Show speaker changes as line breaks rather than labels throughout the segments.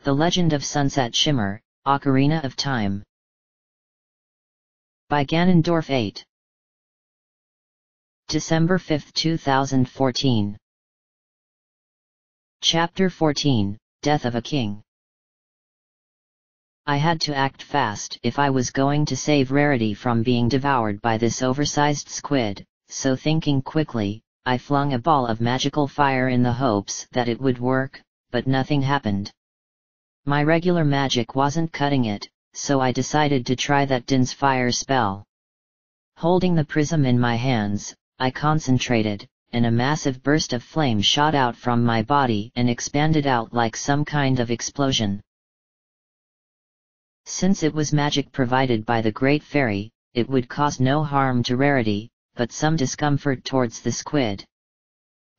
The Legend of Sunset Shimmer, Ocarina of Time. By Ganondorf 8. December 5, 2014. Chapter 14, Death of a King. I had to act fast if I was going to save Rarity from being devoured by this oversized squid, so thinking quickly, I flung a ball of magical fire in the hopes that it would work, but nothing happened. My regular magic wasn't cutting it, so I decided to try that Din's fire spell. Holding the prism in my hands, I concentrated, and a massive burst of flame shot out from my body and expanded out like some kind of explosion. Since it was magic provided by the Great Fairy, it would cause no harm to Rarity, but some discomfort towards the squid.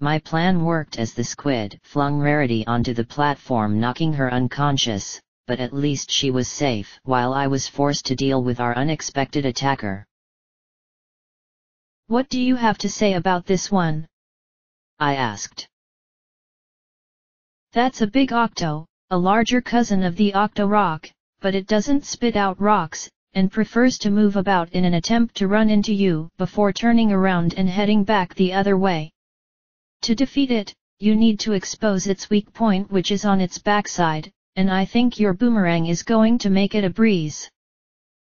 My plan worked as the squid flung Rarity onto the platform, knocking her unconscious, but at least she was safe while I was forced to deal with our unexpected attacker.
"What do you have to say about this one?"
I asked.
"That's a big octo, a larger cousin of the octo rock, but it doesn't spit out rocks, and prefers to move about in an attempt to run into you before turning around and heading back the other way. To defeat it, you need to expose its weak point, which is on its backside, and I think your boomerang is going to make it a breeze.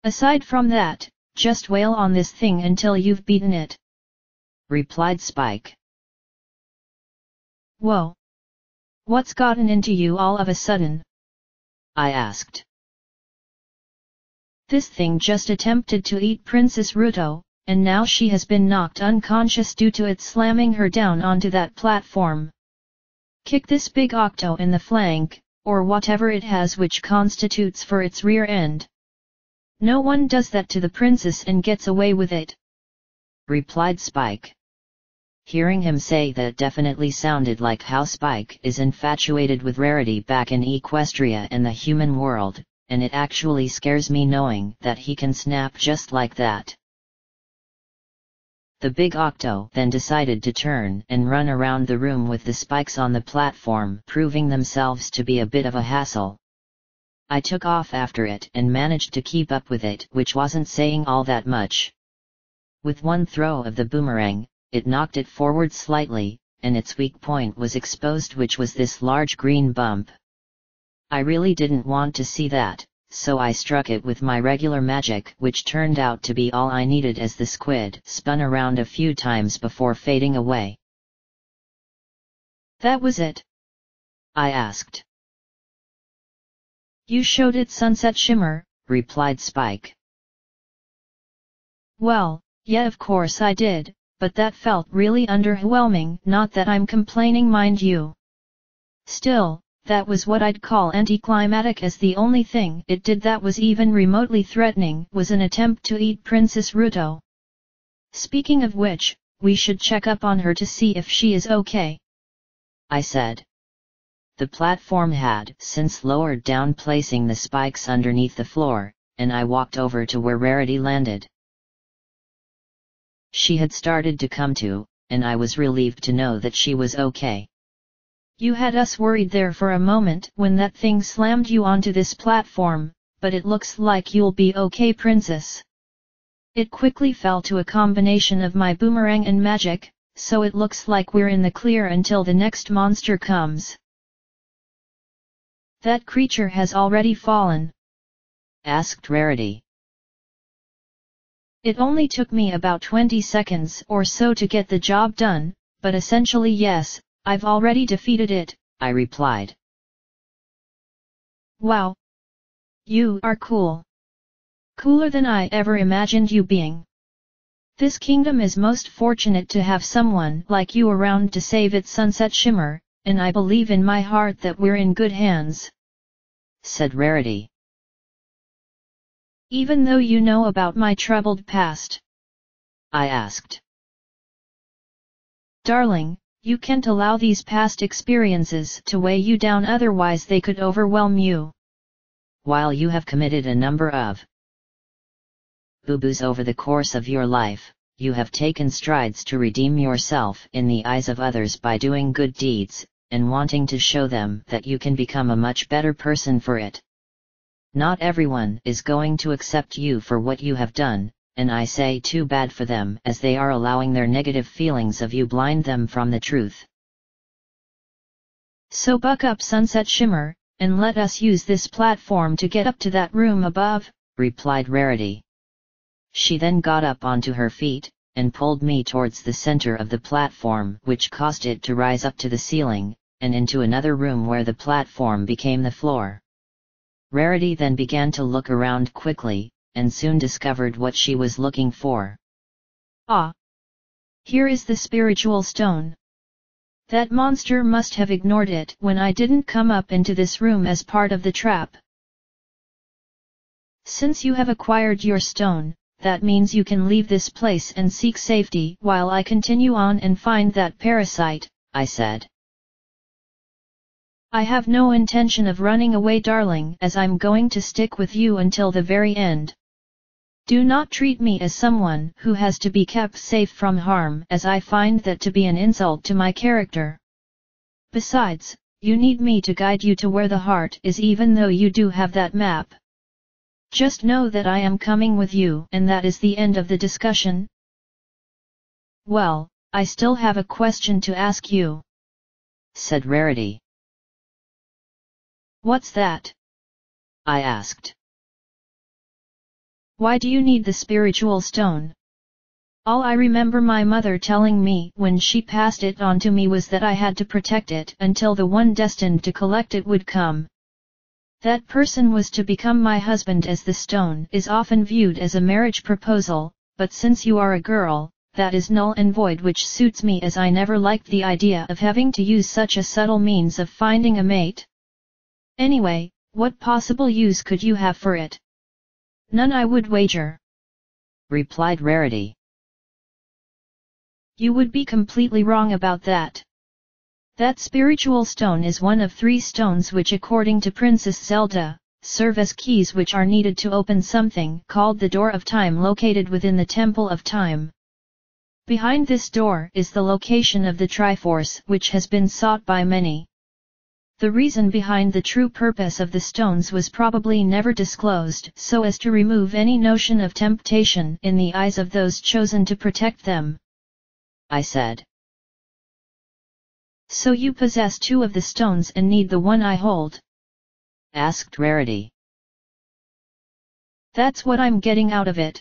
Aside from that, just wail on this thing until you've beaten it,"
replied Spike.
"Whoa! What's gotten into you all of a sudden?"
I asked.
"This thing just attempted to eat Princess Ruto, and now she has been knocked unconscious due to it slamming her down onto that platform. Kick this big octo in the flank, or whatever it has which constitutes for its rear end. No one does that to the princess and gets away with it,"
replied Spike. Hearing him say that definitely sounded like how Spike is infatuated with Rarity back in Equestria and the human world, and it actually scares me knowing that he can snap just like that. The big octo then decided to turn and run around the room with the spikes on the platform, proving themselves to be a bit of a hassle. I took off after it and managed to keep up with it, which wasn't saying all that much. With one throw of the boomerang, it knocked it forward slightly, and its weak point was exposed, which was this large green bump. I really didn't want to see that, so I struck it with my regular magic, which turned out to be all I needed as the squid spun around a few times before fading away.
"That was it?"
I asked.
"You showed it Sunset Shimmer,"
replied Spike.
"Well, yeah, of course I did, but that felt really underwhelming, not that I'm complaining, mind you. Still, that was what I'd call anticlimactic, as the only thing it did that was even remotely threatening was an attempt to eat Princess Ruto. Speaking of which, we should check up on her to see if she is okay,"
I said. The platform had since lowered down, placing the spikes underneath the floor, and I walked over to where Rarity landed. She had started to come to, and I was relieved to know that she was okay.
"You had us worried there for a moment when that thing slammed you onto this platform, but it looks like you'll be okay, princess. It quickly fell to a combination of my boomerang and magic, so it looks like we're in the clear until the next monster comes." "That creature has already fallen?"
asked Rarity.
"It only took me about 20 seconds or so to get the job done, but essentially yes, I've already defeated it,"
I replied.
"Wow! You are cool. Cooler than I ever imagined you being. This kingdom is most fortunate to have someone like you around to save its Sunset Shimmer, and I believe in my heart that we're in good hands,"
said Rarity.
"Even though you know about my troubled past?"
I asked.
"Darling, you can't allow these past experiences to weigh you down, otherwise they could overwhelm you.
While you have committed a number of boo-boos over the course of your life, you have taken strides to redeem yourself in the eyes of others by doing good deeds, and wanting to show them that you can become a much better person for it. Not everyone is going to accept you for what you have done, and I say too bad for them, as they are allowing their negative feelings of you blind them from the truth.
So buck up, Sunset Shimmer, and let us use this platform to get up to that room above,
replied Rarity. She then got up onto her feet, and pulled me towards the center of the platform, which caused it to rise up to the ceiling, and into another room where the platform became the floor. Rarity then began to look around quickly, and soon discovered what she was looking for.
Ah! Here is the spiritual stone. That monster must have ignored it when I didn't come up into this room as part of the trap. Since you have acquired your stone, that means you can leave this place and seek safety while I continue on and find that parasite,
I said.
I have no intention of running away, darling, as I'm going to stick with you until the very end. Do not treat me as someone who has to be kept safe from harm, as I find that to be an insult to my character. Besides, you need me to guide you to where the heart is, even though you do have that map. Just know that I am coming with you, and that is the end of the discussion. Well, I still have a question to ask you,
said Rarity.
What's that?
I asked.
Why do you need the spiritual stone? All I remember my mother telling me when she passed it on to me was that I had to protect it until the one destined to collect it would come. That person was to become my husband, as the stone is often viewed as a marriage proposal, but since you are a girl, that is null and void, which suits me, as I never liked the idea of having to use such a subtle means of finding a mate. Anyway, what possible use could you have for it? None, I would wager,
replied Rarity.
You would be completely wrong about that. That spiritual stone is one of 3 stones which, according to Princess Zelda, serve as keys which are needed to open something called the Door of Time, located within the Temple of Time. Behind this door is the location of the Triforce, which has been sought by many. The reason behind the true purpose of the stones was probably never disclosed, so as to remove any notion of temptation in the eyes of those chosen to protect them,
I said.
So you possess 2 of the stones and need the one I hold?
Asked Rarity.
That's what I'm getting out of it.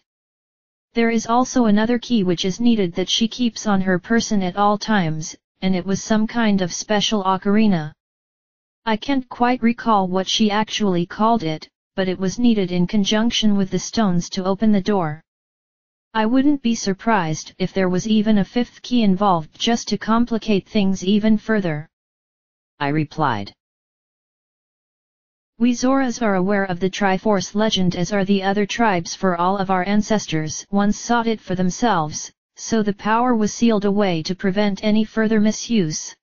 There is also another key which is needed that she keeps on her person at all times, and it was some kind of special ocarina. I can't quite recall what she actually called it, but it was needed in conjunction with the stones to open the door. I wouldn't be surprised if there was even a 5th key involved, just to complicate things even further,
I replied.
We Zoras are aware of the Triforce legend, as are the other tribes, for all of our ancestors once sought it for themselves, so the power was sealed away to prevent any further misuse.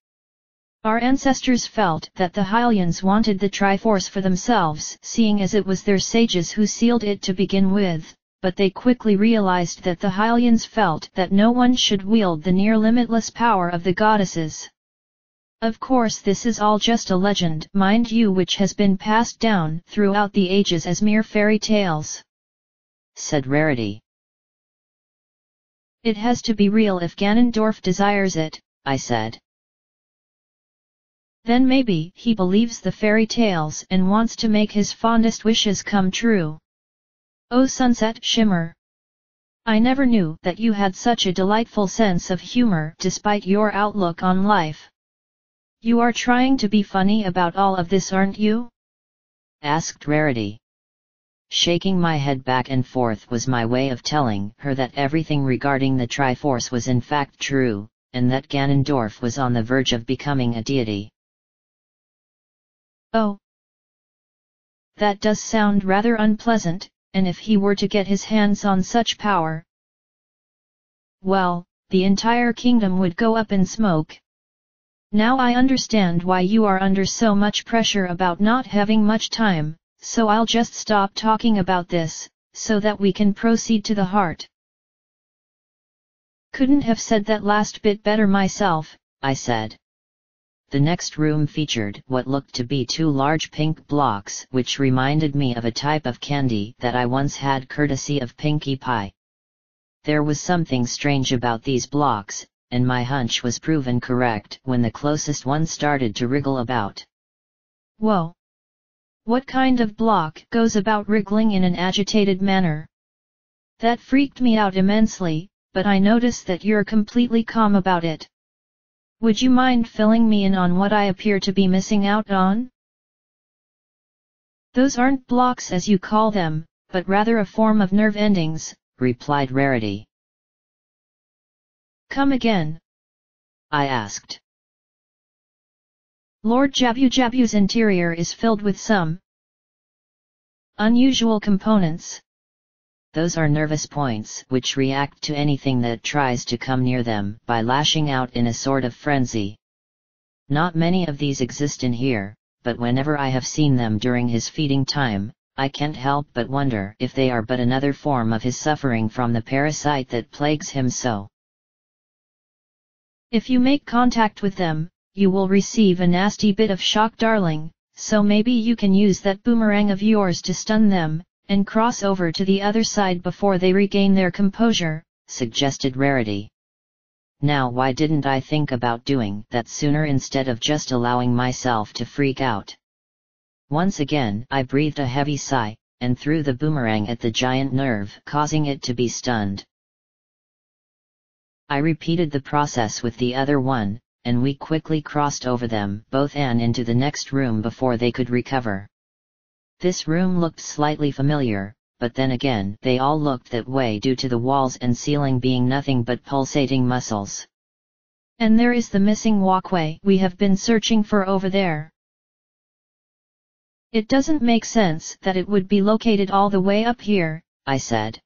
Our ancestors felt that the Hylians wanted the Triforce for themselves, seeing as it was their sages who sealed it to begin with, but they quickly realized that the Hylians felt that no one should wield the near-limitless power of the goddesses. Of course, this is all just a legend, mind you, which has been passed down throughout the ages as mere fairy tales,
said Rarity.
It has to be real if Ganondorf desires it, I said. Then maybe he believes the fairy tales and wants to make his fondest wishes come true. Oh, Sunset Shimmer! I never knew that you had such a delightful sense of humor despite your outlook on life. You are trying to be funny about all of this, aren't you?
Asked Rarity. Shaking my head back and forth was my way of telling her that everything regarding the Triforce was in fact true, and that Ganondorf was on the verge of becoming a deity.
Oh, that does sound rather unpleasant, and if he were to get his hands on such power, well, the entire kingdom would go up in smoke. Now I understand why you are under so much pressure about not having much time, so I'll just stop talking about this, so that we can proceed to the heart. Couldn't have said that last bit better myself, I said.
The next room featured what looked to be two large pink blocks, which reminded me of a type of candy that I once had courtesy of Pinkie Pie. There was something strange about these blocks, and my hunch was proven correct when the closest one started to wriggle about.
Whoa! What kind of block goes about wriggling in an agitated manner? That freaked me out immensely, but I notice that you're completely calm about it. Would you mind filling me in on what I appear to be missing out on? Those aren't blocks as you call them, but rather a form of nerve endings,
replied Rarity.
Come again?
I asked.
Lord Jabu-Jabu's interior is filled with some unusual components.
Those are nervous points which react to anything that tries to come near them by lashing out in a sort of frenzy. Not many of these exist in here, but whenever I have seen them during his feeding time, I can't help but wonder if they are but another form of his suffering from the parasite that plagues him so.
If you make contact with them, you will receive a nasty bit of shock, darling, so maybe you can use that boomerang of yours to stun them, and cross over to the other side before they regain their composure,
suggested Rarity. Now why didn't I think about doing that sooner instead of just allowing myself to freak out? Once again I breathed a heavy sigh, and threw the boomerang at the giant nerve, causing it to be stunned. I repeated the process with the other one, and we quickly crossed over them both and into the next room before they could recover. This room looked slightly familiar, but then again they all looked that way due to the walls and ceiling being nothing but pulsating muscles.
And there is the missing walkway we have been searching for over there. It doesn't make sense that it would be located all the way up here,
I said.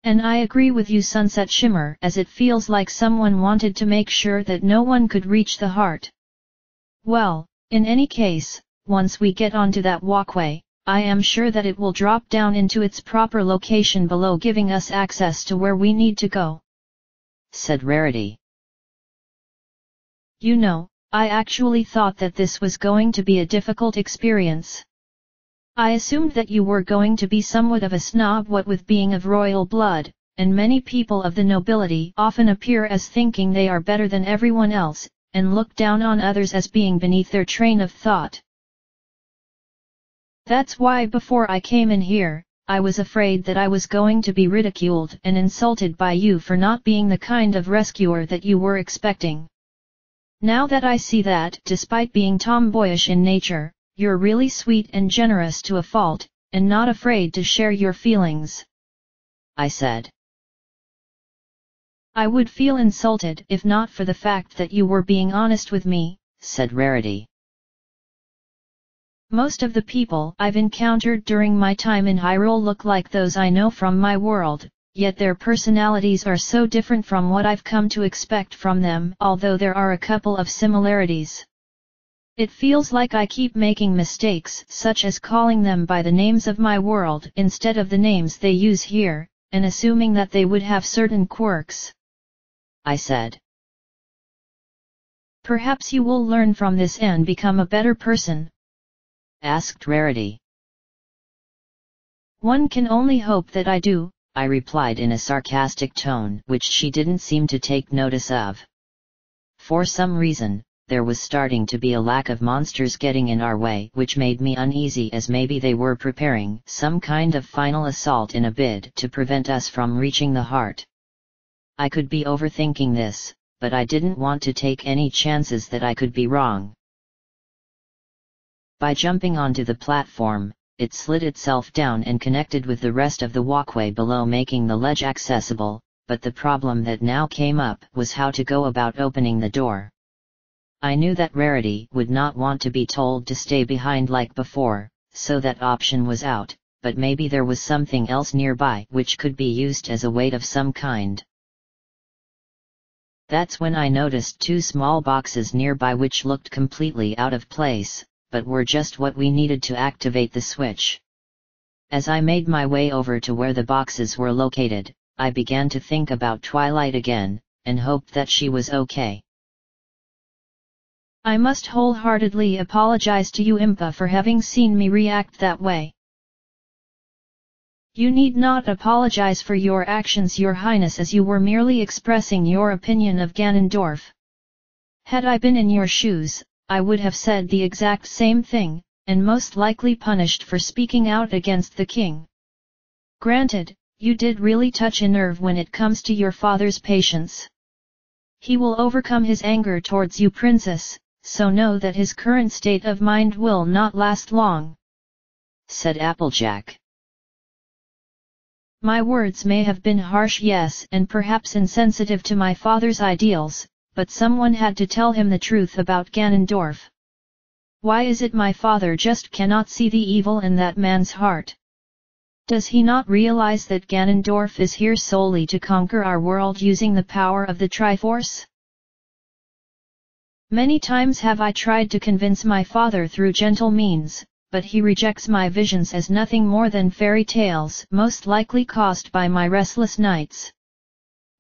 And I agree with you, Sunset Shimmer, as it feels like someone wanted to make sure that no one could reach the heart. Well, in any case, once we get onto that walkway, I am sure that it will drop down into its proper location below, giving us access to where we need to go,
said Rarity.
You know, I actually thought that this was going to be a difficult experience. I assumed that you were going to be somewhat of a snob, what with being of royal blood, and many people of the nobility often appear as thinking they are better than everyone else, and look down on others as being beneath their train of thought. That's why before I came in here, I was afraid that I was going to be ridiculed and insulted by you for not being the kind of rescuer that you were expecting. Now that I see that, despite being tomboyish in nature, you're really sweet and generous to a fault, and not afraid to share your feelings,
I said.
I would feel insulted if not for the fact that you were being honest with me,
said Rarity.
Most of the people I've encountered during my time in Hyrule look like those I know from my world, yet their personalities are so different from what I've come to expect from them, although there are a couple of similarities. It feels like I keep making mistakes, such as calling them by the names of my world instead of the names they use here, and assuming that they would have certain quirks,
I said.
Perhaps you will learn from this and become a better person,
asked Rarity.
One can only hope that I do,
I replied in a sarcastic tone which she didn't seem to take notice of. For some reason, there was starting to be a lack of monsters getting in our way, which made me uneasy, as maybe they were preparing some kind of final assault in a bid to prevent us from reaching the heart. I could be overthinking this, but I didn't want to take any chances that I could be wrong. By jumping onto the platform, it slid itself down and connected with the rest of the walkway below, making the ledge accessible, but the problem that now came up was how to go about opening the door. I knew that Rarity would not want to be told to stay behind like before, so that option was out, but maybe there was something else nearby which could be used as a weight of some kind. That's when I noticed two small boxes nearby which looked completely out of place, but were just what we needed to activate the switch. As I made my way over to where the boxes were located, I began to think about Twilight again, and hoped that she was okay.
I must wholeheartedly apologize to you Impa for having seen me react that way. You need not apologize for your actions Your Highness, as you were merely expressing your opinion of Ganondorf. Had I been in your shoes, I would have said the exact same thing, and most likely punished for speaking out against the king. Granted, you did really touch a nerve when it comes to your father's patience. He will overcome his anger towards you, princess, so know that his current state of mind will not last long,"
said Applejack.
My words may have been harsh, yes, and perhaps insensitive to my father's ideals, but someone had to tell him the truth about Ganondorf. Why is it my father just cannot see the evil in that man's heart? Does he not realize that Ganondorf is here solely to conquer our world using the power of the Triforce? Many times have I tried to convince my father through gentle means, but he rejects my visions as nothing more than fairy tales, most likely caused by my restless nights.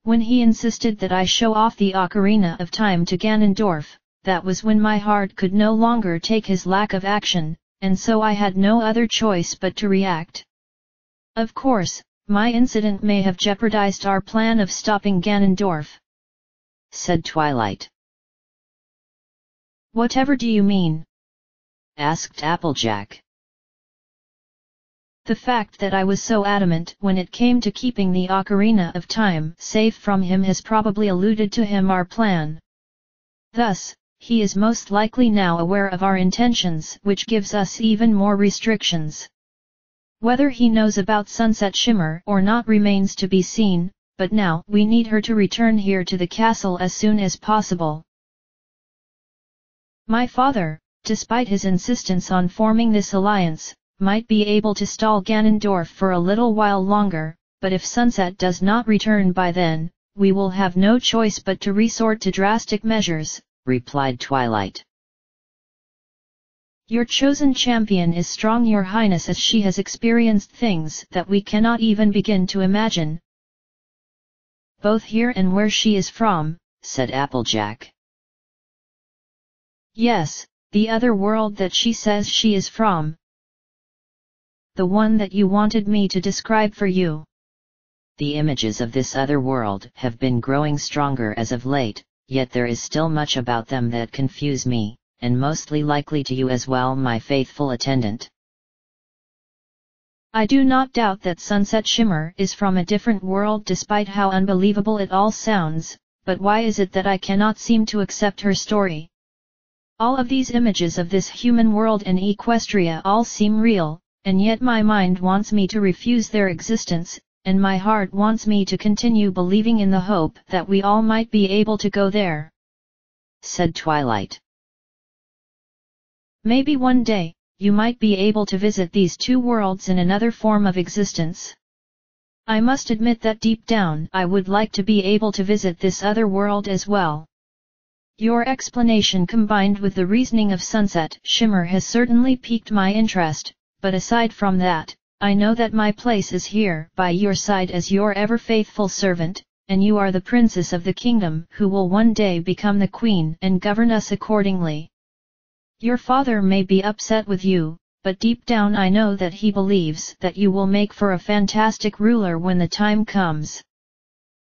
When he insisted that I show off the Ocarina of Time to Ganondorf, that was when my heart could no longer take his lack of action, and so I had no other choice but to react. Of course, my incident may have jeopardized our plan of stopping Ganondorf,"
said Twilight.
"Whatever do you mean?"
asked Applejack.
"The fact that I was so adamant when it came to keeping the Ocarina of Time safe from him has probably eluded to him our plan. Thus, he is most likely now aware of our intentions, which gives us even more restrictions. Whether he knows about Sunset Shimmer or not remains to be seen, but now we need her to return here to the castle as soon as possible. My father, despite his insistence on forming this alliance, might be able to stall Ganondorf for a little while longer, but if Sunset does not return by then, we will have no choice but to resort to drastic measures,"
replied Twilight.
"Your chosen champion is strong, Your Highness, as she has experienced things that we cannot even begin to imagine. Both here and where she is from,"
said Applejack.
"Yes, the other world that she says she is from. The one that you wanted me to describe for you."
The images of this other world have been growing stronger as of late, yet there is still much about them that confuse me, and mostly likely to you as well, my faithful attendant.
I do not doubt that Sunset Shimmer is from a different world despite how unbelievable it all sounds, but why is it that I cannot seem to accept her story? All of these images of this human world and Equestria all seem real, and yet my mind wants me to refuse their existence, and my heart wants me to continue believing in the hope that we all might be able to go there,"
said Twilight.
"Maybe one day, you might be able to visit these two worlds in another form of existence. I must admit that deep down I would like to be able to visit this other world as well." Your explanation combined with the reasoning of Sunset Shimmer has certainly piqued my interest, but aside from that, I know that my place is here by your side as your ever-faithful servant, and you are the princess of the kingdom who will one day become the queen and govern us accordingly. Your father may be upset with you, but deep down I know that he believes that you will make for a fantastic ruler when the time comes,"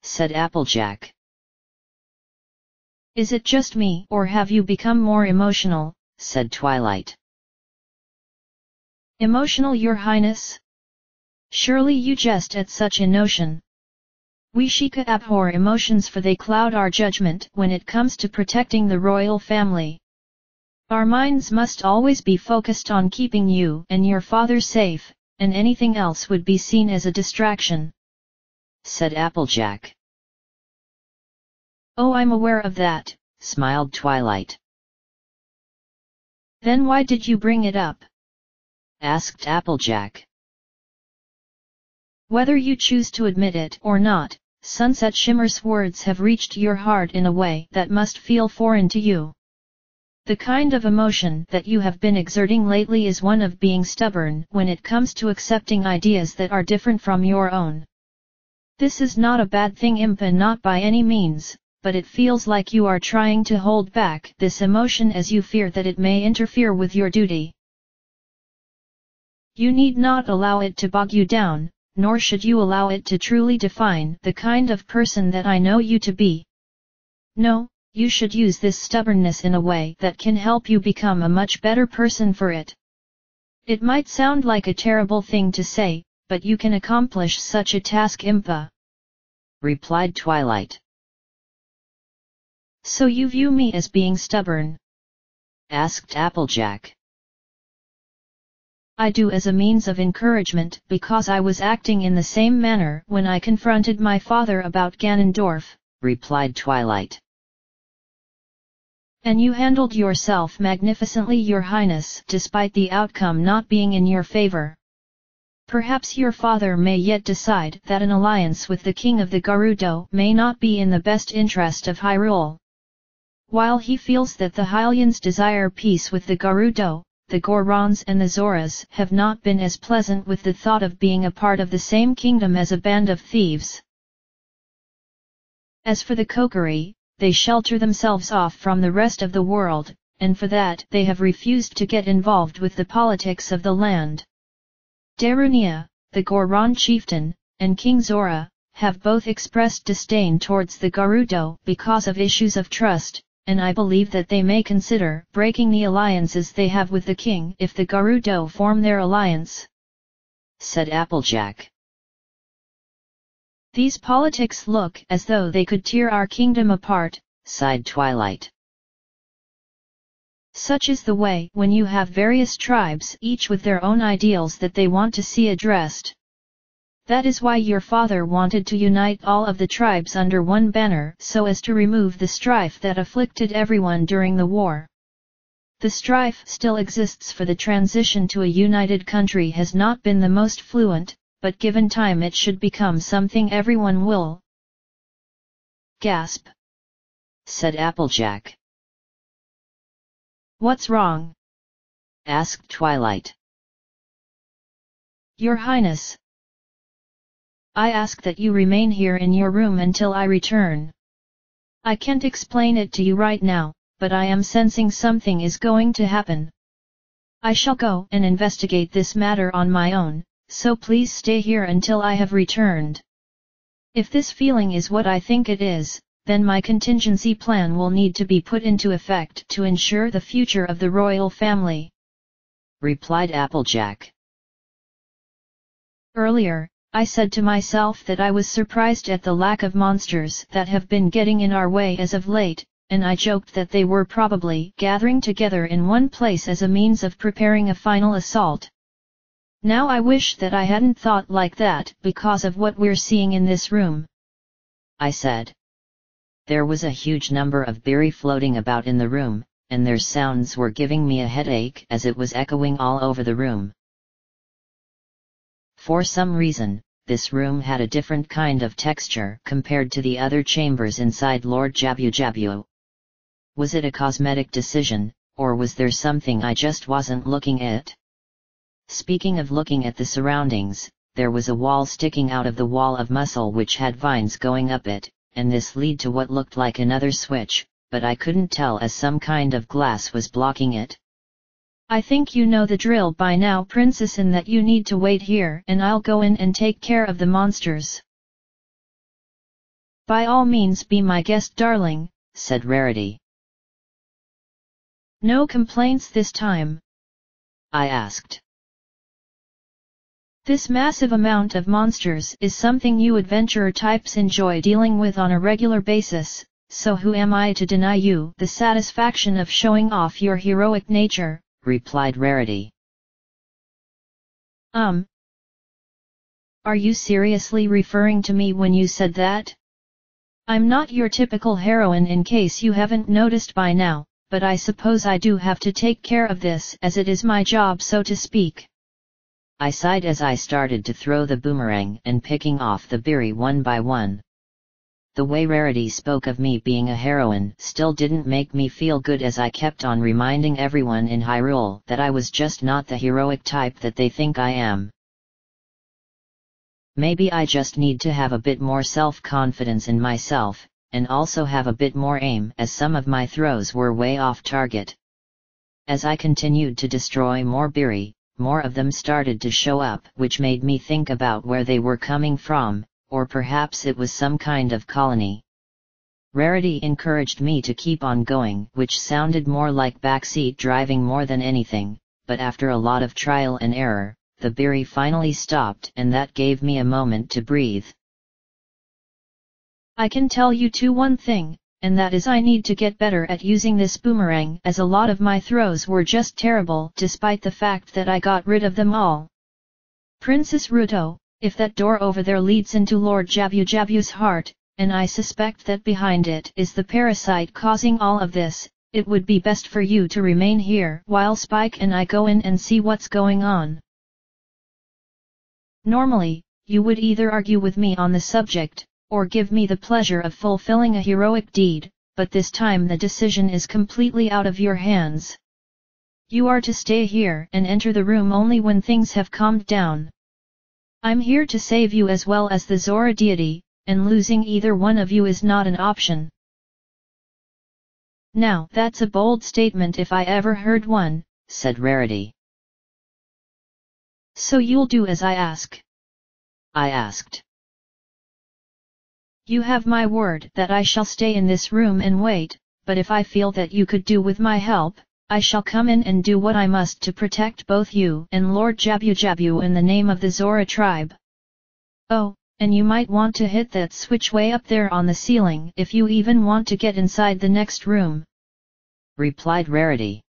said Applejack.
"Is it just me, or have you become more emotional?"
said Twilight.
"Emotional, Your Highness? Surely you jest at such a notion. We Sheikah abhor emotions, for they cloud our judgment when it comes to protecting the royal family. Our minds must always be focused on keeping you and your father safe, and anything else would be seen as a distraction,"
said Applejack.
"Oh, I'm aware of that,"
smiled Twilight.
"Then why did you bring it up?"
asked Applejack.
"Whether you choose to admit it or not, Sunset Shimmer's words have reached your heart in a way that must feel foreign to you. The kind of emotion that you have been exerting lately is one of being stubborn when it comes to accepting ideas that are different from your own. This is not a bad thing, Impa, not by any means, but it feels like you are trying to hold back this emotion as you fear that it may interfere with your duty. You need not allow it to bog you down, nor should you allow it to truly define the kind of person that I know you to be. No, you should use this stubbornness in a way that can help you become a much better person for it. It might sound like a terrible thing to say, but you can accomplish such a task, Impa,"
replied Twilight.
"So you view me as being stubborn?"
asked Applejack.
"I do, as a means of encouragement, because I was acting in the same manner when I confronted my father about Ganondorf,"
replied Twilight.
"And you handled yourself magnificently, Your Highness, despite the outcome not being in your favor. Perhaps your father may yet decide that an alliance with the King of the Gerudo may not be in the best interest of Hyrule. While he feels that the Hylians desire peace with the Gerudo, the Gorons and the Zoras have not been as pleasant with the thought of being a part of the same kingdom as a band of thieves. As for the Kokiri, they shelter themselves off from the rest of the world, and for that they have refused to get involved with the politics of the land. Darunia, the Goron chieftain, and King Zora, have both expressed disdain towards the Gerudo because of issues of trust, and I believe that they may consider breaking the alliances they have with the king if the Gerudo form their alliance,"
said Applejack.
"These politics look as though they could tear our kingdom apart,"
sighed Twilight.
"Such is the way when you have various tribes, each with their own ideals that they want to see addressed. That is why your father wanted to unite all of the tribes under one banner so as to remove the strife that afflicted everyone during the war. The strife still exists, for the transition to a united country has not been the most fluent, but given time it should become something everyone will."
"Gasp!" said Applejack.
"What's wrong?"
asked Twilight.
"Your Highness, I ask that you remain here in your room until I return. I can't explain it to you right now, but I am sensing something is going to happen. I shall go and investigate this matter on my own, so please stay here until I have returned. If this feeling is what I think it is, then my contingency plan will need to be put into effect to ensure the future of the royal family,"
replied Applejack.
"Earlier, I said to myself that I was surprised at the lack of monsters that have been getting in our way as of late, and I joked that they were probably gathering together in one place as a means of preparing a final assault. Now I wish that I hadn't thought like that because of what we're seeing in this room,"
I said. There was a huge number of berry floating about in the room, and their sounds were giving me a headache as it was echoing all over the room. For some reason, this room had a different kind of texture compared to the other chambers inside Lord Jabu Jabu. Was it a cosmetic decision, or was there something I just wasn't looking at? Speaking of looking at the surroundings, there was a wall sticking out of the wall of muscle which had vines going up it, and this led to what looked like another switch, but I couldn't tell as some kind of glass was blocking it.
"I think you know the drill by now, Princess, and that you need to wait here and I'll go in and take care of the monsters." "By all means be my guest, darling,"
said Rarity.
"No complaints this time?"
I asked.
"This massive amount of monsters is something you adventurer types enjoy dealing with on a regular basis, so who am I to deny you the satisfaction of showing off your heroic nature?"
replied Rarity.
Are you seriously referring to me when you said that? I'm not your typical heroine, in case you haven't noticed by now, but I suppose I do have to take care of this as it is my job, so to speak."
I sighed as I started to throw the boomerang and picking off the berry one by one. The way Rarity spoke of me being a heroine still didn't make me feel good, as I kept on reminding everyone in Hyrule that I was just not the heroic type that they think I am. Maybe I just need to have a bit more self-confidence in myself, and also have a bit more aim as some of my throws were way off target. As I continued to destroy more biri, more of them started to show up, which made me think about where they were coming from, or perhaps it was some kind of colony. Rarity encouraged me to keep on going, which sounded more like backseat driving more than anything, but after a lot of trial and error, the biri finally stopped, and that gave me a moment to breathe.
I can tell you one thing, and that is I need to get better at using this boomerang, as a lot of my throws were just terrible despite the fact that I got rid of them all. Princess Ruto, if that door over there leads into Lord Jabu-Jabu's heart, and I suspect that behind it is the parasite causing all of this, it would be best for you to remain here while Spike and I go in and see what's going on. Normally, you would either argue with me on the subject, or give me the pleasure of fulfilling a heroic deed, but this time the decision is completely out of your hands. You are to stay here and enter the room only when things have calmed down. I'm here to save you as well as the Zora deity, and losing either one of you is not an option. Now that's a bold statement if I ever heard one,
said Rarity.
So you'll do as I ask?
I asked.
You have my word that I shall stay in this room and wait, but if I feel that you could do with my help, I shall come in and do what I must to protect both you and Lord Jabu-Jabu in the name of the Zora tribe. Oh, and you might want to hit that switch way up there on the ceiling if you even want to get inside the next room,
replied Rarity.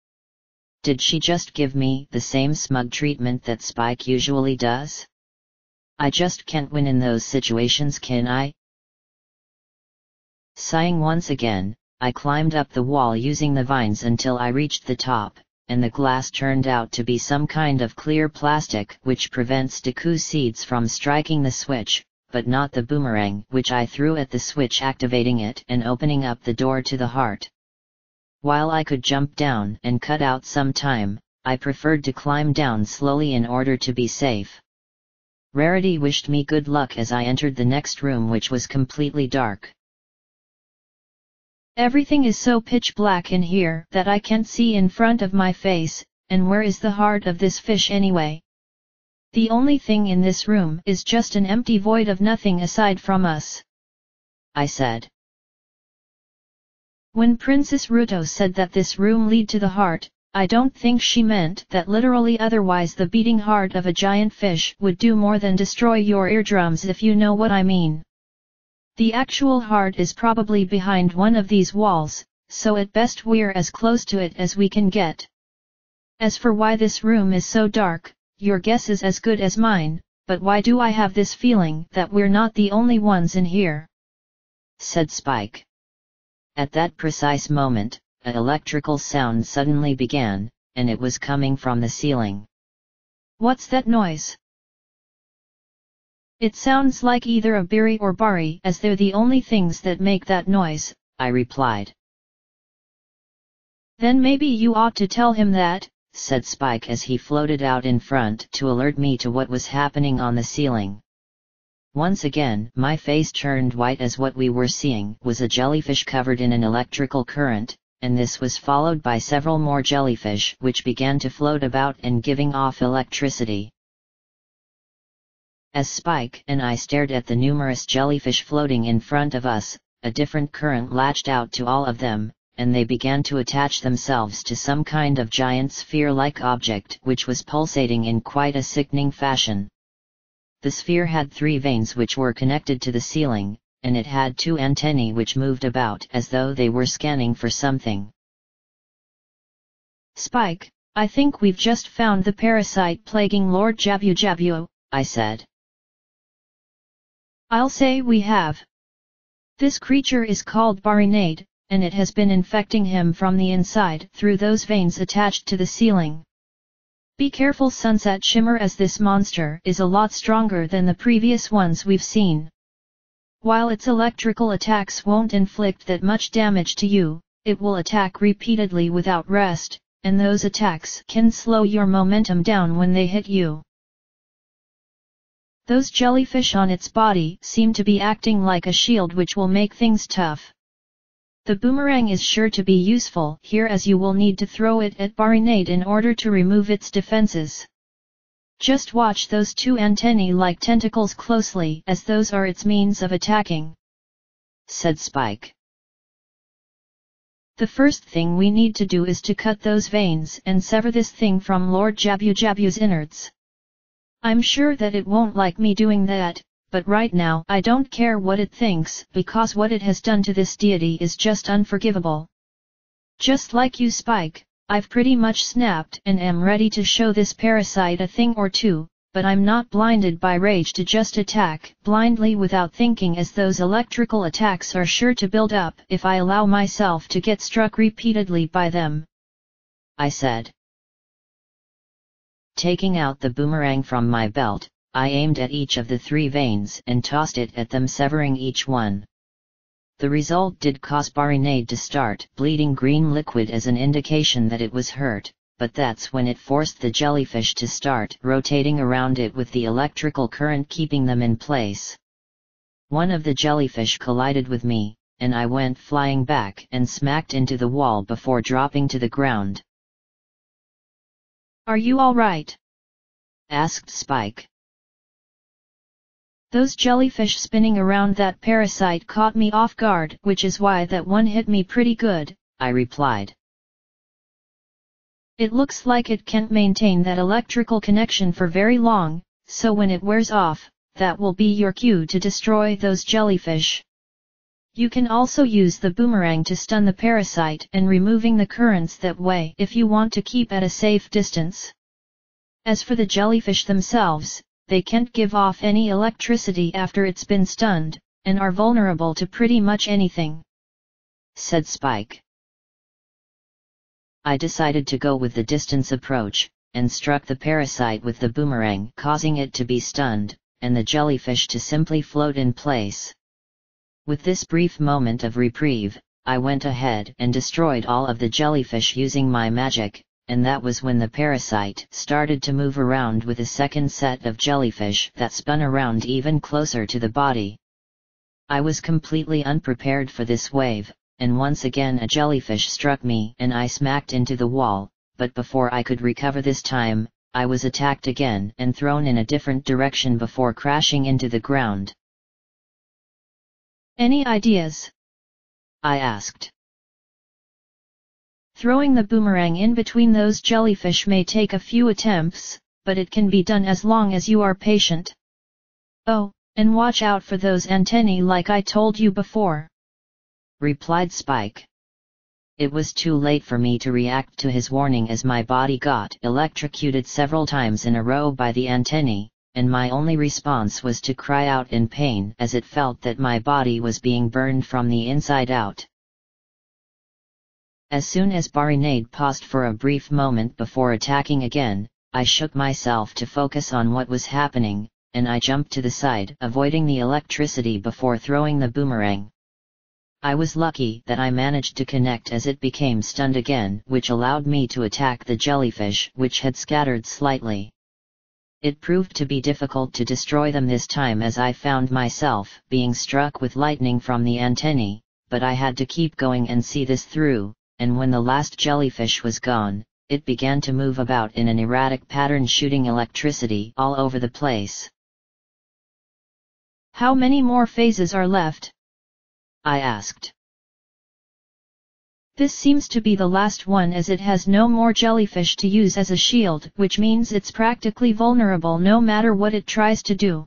Did she just give me the same smug treatment that Spike usually does? I just can't win in those situations, can I? Sighing once again, I climbed up the wall using the vines until I reached the top, and the glass turned out to be some kind of clear plastic which prevents Deku seeds from striking the switch, but not the boomerang which I threw at the switch, activating it and opening up the door to the heart. While I could jump down and cut out some time, I preferred to climb down slowly in order to be safe. Rarity wished me good luck as I entered the next room, which was completely dark.
Everything is so pitch black in here that I can't see in front of my face, and where is the heart of this fish anyway? The only thing in this room is just an empty void of nothing aside from us,
I said.
When Princess Ruto said that this room lead to the heart, I don't think she meant that literally, otherwise the beating heart of a giant fish would do more than destroy your eardrums, if you know what I mean. The actual heart is probably behind one of these walls, so at best we're as close to it as we can get. As for why this room is so dark, your guess is as good as mine, but why do I have this feeling that we're not the only ones in here?
Said Spike. At that precise moment, an electrical sound suddenly began, and it was coming from the ceiling.
What's that noise? It sounds like either a biri or bari, as they're the only things that make that noise,
I replied.
Then maybe you ought to tell him that,
said Spike as he floated out in front to alert me to what was happening on the ceiling. Once again, my face turned white as what we were seeing was a jellyfish covered in an electrical current, and this was followed by several more jellyfish which began to float about and giving off electricity. As Spike and I stared at the numerous jellyfish floating in front of us, a different current latched out to all of them, and they began to attach themselves to some kind of giant sphere-like object which was pulsating in quite a sickening fashion. The sphere had 3 veins which were connected to the ceiling, and it had 2 antennae which moved about as though they were scanning for something.
Spike, I think we've just found the parasite plaguing Lord Jabu-Jabu, I said. I'll say we have. This creature is called Barinade, and it has been infecting him from the inside through those veins attached to the ceiling. Be careful, Sunset Shimmer, as this monster is a lot stronger than the previous ones we've seen. While its electrical attacks won't inflict that much damage to you, it will attack repeatedly without rest, and those attacks can slow your momentum down when they hit you. Those jellyfish on its body seem to be acting like a shield which will make things tough. The boomerang is sure to be useful here as you will need to throw it at Barinade in order to remove its defenses. Just watch those two antennae-like tentacles closely as those are its means of attacking," said Spike. "The first thing we need to do is to cut those veins and sever this thing from Lord Jabu-Jabu's innards. I'm sure that it won't like me doing that, but right now I don't care what it thinks because what it has done to this deity is just unforgivable. Just like you, Spike, I've pretty much snapped and am ready to show this parasite a thing or two, but I'm not blinded by rage to just attack blindly without thinking, as those electrical attacks are sure to build up if I allow myself to get struck repeatedly by them," I said. Taking out the boomerang from my belt, I aimed at each of the 3 veins and tossed it at them, severing each one. The result did cause Barinade to start bleeding green liquid as an indication that it was hurt, but that's when it forced the jellyfish to start rotating around it with the electrical current keeping them in place. One of the jellyfish collided with me, and I went flying back and smacked into the wall before dropping to the ground. "Are you all right?"
asked Spike.
"Those jellyfish spinning around that parasite caught me off guard, which is why that one hit me pretty good," I replied. "It looks like it can't maintain that electrical connection for very long, so when it wears off, that will be your cue to destroy those jellyfish. You can also use the boomerang to stun the parasite and removing the currents that way if you want to keep at a safe distance. As for the jellyfish themselves, they can't give off any electricity after it's been stunned, and are vulnerable to pretty much anything," said Spike. I decided to go with the distance approach, and struck the parasite with the boomerang, causing it to be stunned, and the jellyfish to simply float in place. With this brief moment of reprieve, I went ahead and destroyed all of the jellyfish using my magic, and that was when the parasite started to move around with a second set of jellyfish that spun around even closer to the body. I was completely unprepared for this wave, and once again a jellyfish struck me and I smacked into the wall, but before I could recover this time, I was attacked again and thrown in a different direction before crashing into the ground. "Any ideas?"
I asked.
"Throwing the boomerang in between those jellyfish may take a few attempts, but it can be done as long as you are patient. Oh, and watch out for those antennae like I told you before,"
replied Spike. It was too late for me to react to his warning as my body got electrocuted several times in a row by the antennae, and my only response was to cry out in pain as it felt that my body was being burned from the inside out. As soon as Barinade paused for a brief moment before attacking again, I shook myself to focus on what was happening, and I jumped to the side, avoiding the electricity before throwing the boomerang. I was lucky that I managed to connect as it became stunned again, which allowed me to attack the jellyfish which had scattered slightly. It proved to be difficult to destroy them this time as I found myself being struck with lightning from the antennae, but I had to keep going and see this through, and when the last jellyfish was gone, it began to move about in an erratic pattern, shooting electricity all over the place.
"How many more phases are left?"
I asked.
"This seems to be the last one, as it has no more jellyfish to use as a shield, which means it's practically vulnerable no matter what it tries to do.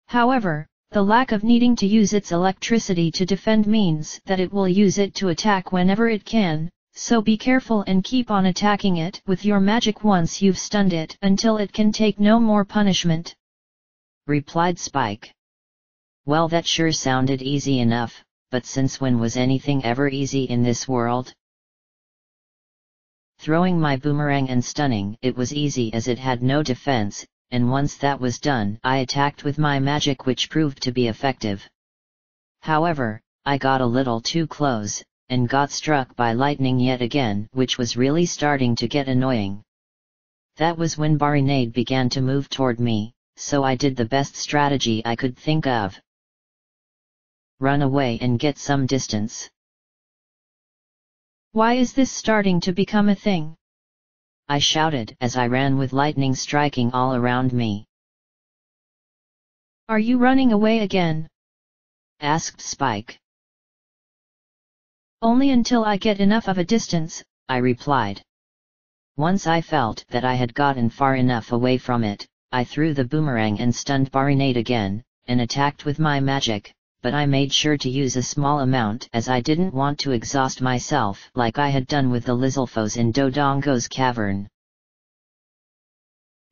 However, the lack of needing to use its electricity to defend means that it will use it to attack whenever it can, so be careful and keep on attacking it with your magic once you've stunned it until it can take no more punishment,"
replied Spike. Well, that sure sounded easy enough, but since when was anything ever easy in this world? Throwing my boomerang and stunning it was easy as it had no defense, and once that was done I attacked with my magic, which proved to be effective. However, I got a little too close, and got struck by lightning yet again, which was really starting to get annoying. That was when Barinade began to move toward me, so I did the best strategy I could think of. Run away and get some distance.
Why is this starting to become a thing?
I shouted as I ran with lightning striking all around me.
Are you running away again?
Asked Spike.
Only until I get enough of a distance,
I replied. Once I felt that I had gotten far enough away from it, I threw the boomerang and stunned Barinade again, and attacked with my magic, but I made sure to use a small amount as I didn't want to exhaust myself like I had done with the Lizalfos in Dodongo's cavern.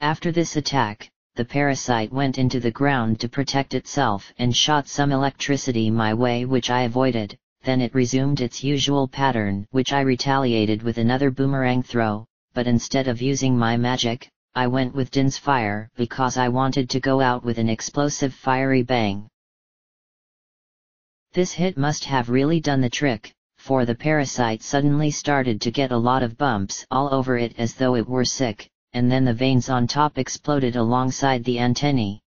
After this attack, the parasite went into the ground to protect itself and shot some electricity my way, which I avoided. Then it resumed its usual pattern, which I retaliated with another boomerang throw, but instead of using my magic, I went with Din's fire because I wanted to go out with an explosive fiery bang. This hit must have really done the trick, for the parasite suddenly started to get a lot of bumps all over it as though it were sick, and then the veins on top exploded alongside the antennae.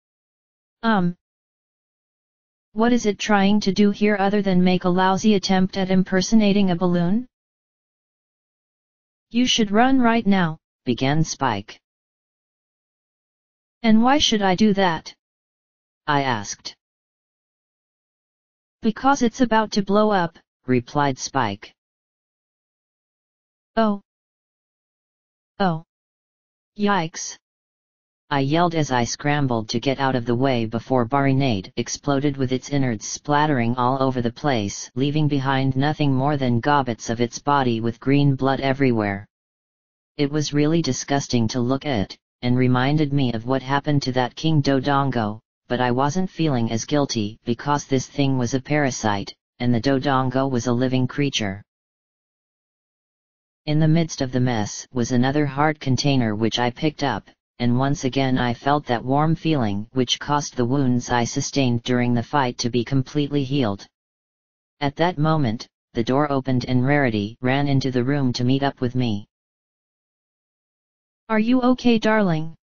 What is it trying to do here other than make a lousy attempt at impersonating a balloon? You should run right now,
began Spike.
And why should I do that?
I asked.
Because it's about to blow up,
replied Spike.
Oh. Yikes.
I yelled as I scrambled to get out of the way before Barinade exploded with its innards splattering all over the place, leaving behind nothing more than gobbets of its body with green blood everywhere. It was really disgusting to look at, and reminded me of what happened to that King Dodongo, but I wasn't feeling as guilty because this thing was a parasite, and the Dodongo was a living creature. In the midst of the mess was another hard container which I picked up, and once again I felt that warm feeling which caused the wounds I sustained during the fight to be completely healed. At that moment, the door opened and Rarity ran into the room to meet up with me.
Are you okay, darling?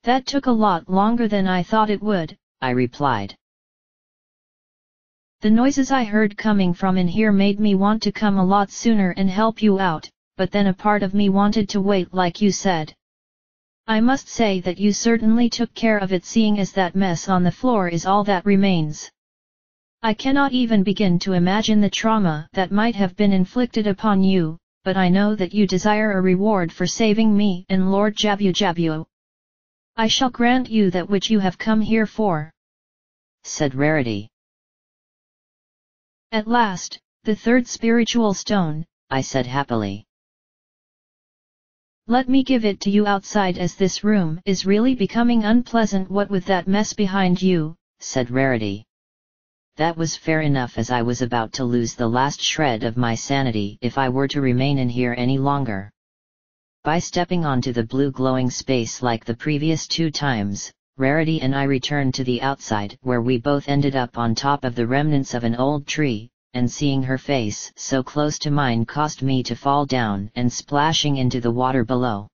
That took a lot longer than I thought it would,
I replied.
The noises I heard coming from in here made me want to come a lot sooner and help you out, but then a part of me wanted to wait like you said. I must say that you certainly took care of it, seeing as that mess on the floor is all that remains. I cannot even begin to imagine the trauma that might have been inflicted upon you, but I know that you desire a reward for saving me and Lord Jabu Jabu. I shall grant you that which you have come here for,
said Rarity.
At last, the third spiritual stone,
I said happily.
Let me give it to you outside, as this room is really becoming unpleasant what with that mess behind you,
said Rarity. That was fair enough, as I was about to lose the last shred of my sanity if I were to remain in here any longer. By stepping onto the blue glowing space like the previous 2 times, Rarity and I returned to the outside, where we both ended up on top of the remnants of an old tree, and seeing her face so close to mine caused me to fall down and splashing into the water below.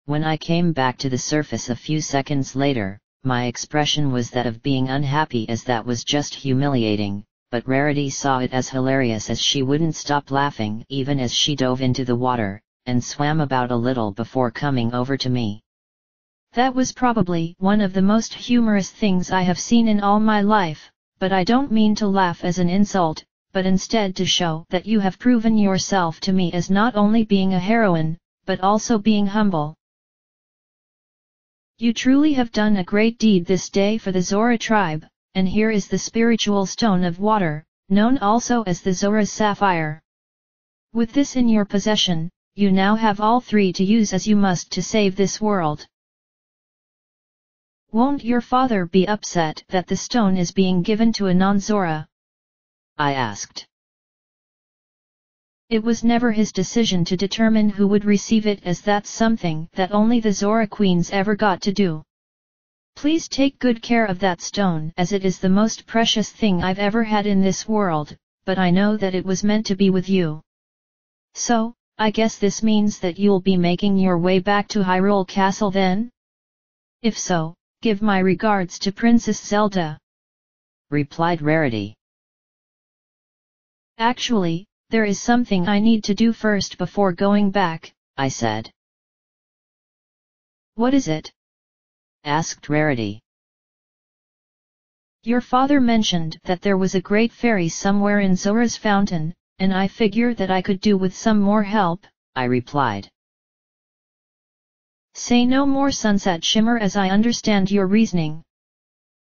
When I came back to the surface a few seconds later, my expression was that of being unhappy, as that was just humiliating, but Rarity saw it as hilarious, as she wouldn't stop laughing even as she dove into the water, and swam about a little before coming over to me.
That was probably one of the most humorous things I have seen in all my life, but I don't mean to laugh as an insult, but instead to show that you have proven yourself to me as not only being a heroine, but also being humble. You truly have done a great deed this day for the Zora tribe, and here is the spiritual stone of water, known also as the Zora's Sapphire. With this in your possession, you now have all 3 to use as you must to save this world. Won't your father be upset that the stone is being given to a non-Zora?
I asked.
It was never his decision to determine who would receive it, as that's something that only the Zora queens ever got to do. Please take good care of that stone, as it is the most precious thing I've ever had in this world, but I know that it was meant to be with you. So, I guess this means that you'll be making your way back to Hyrule Castle then? If so, give my regards to Princess Zelda,"
replied Rarity.
"Actually, there is something I need to do first before going back,"
I said.
"What is it?"
asked Rarity.
"Your father mentioned that there was a great fairy somewhere in Zora's fountain, and I figure that I could do with some more help,"
I replied.
"Say no more, Sunset Shimmer, as I understand your reasoning.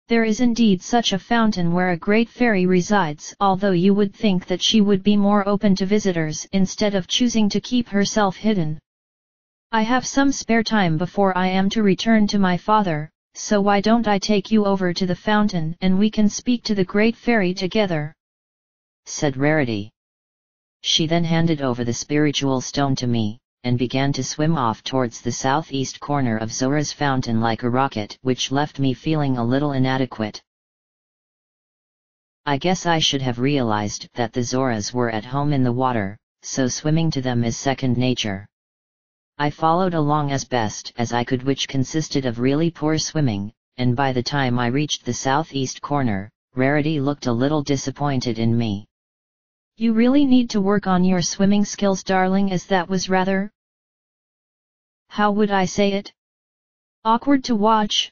There is indeed such a fountain where a great fairy resides, although you would think that she would be more open to visitors instead of choosing to keep herself hidden. I have some spare time before I am to return to my father, so why don't I take you over to the fountain and we can speak to the great fairy together,"
said Rarity. She then handed over the spiritual stone to me, and began to swim off towards the southeast corner of Zora's fountain like a rocket, which left me feeling a little inadequate. I guess I should have realized that the Zoras were at home in the water, so swimming to them is second nature. I followed along as best as I could, which consisted of really poor swimming, and by the time I reached the southeast corner, Rarity looked a little disappointed in me.
"You really need to work on your swimming skills, darling, as that was rather, how would I say it? Awkward to watch.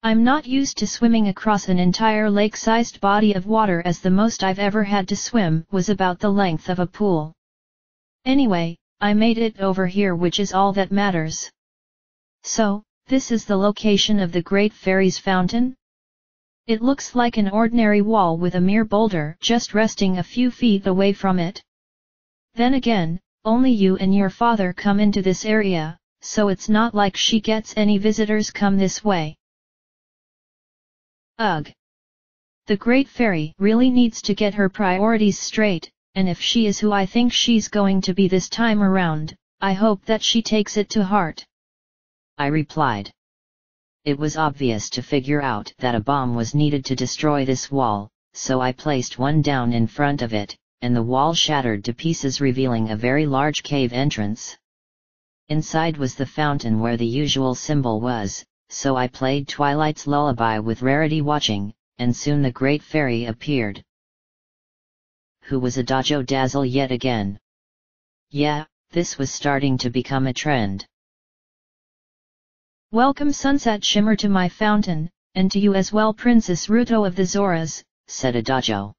I'm not used to swimming across an entire lake-sized body of water, as the most I've ever had to swim was about the length of a pool. Anyway, I made it over here, which is all that matters. So, this is the location of the Great Fairy's fountain? It looks like an ordinary wall with a mere boulder just resting a few feet away from it. Then again, only you and your father come into this area, so it's not like she gets any visitors come this way. Ugh! The Great Fairy really needs to get her priorities straight, and if she is who I think she's going to be this time around, I hope that she takes it to heart,"
I replied. It was obvious to figure out that a bomb was needed to destroy this wall, so I placed one down in front of it, and the wall shattered to pieces, revealing a very large cave entrance. Inside was the fountain where the usual symbol was, so I played Twilight's Lullaby with Rarity watching, and soon the Great Fairy appeared. Who was a dojo dazzle yet again. Yeah, this was starting to become a trend.
"Welcome, Sunset Shimmer, to my fountain, and to you as well, Princess Ruto of the Zoras,"
said Adajo.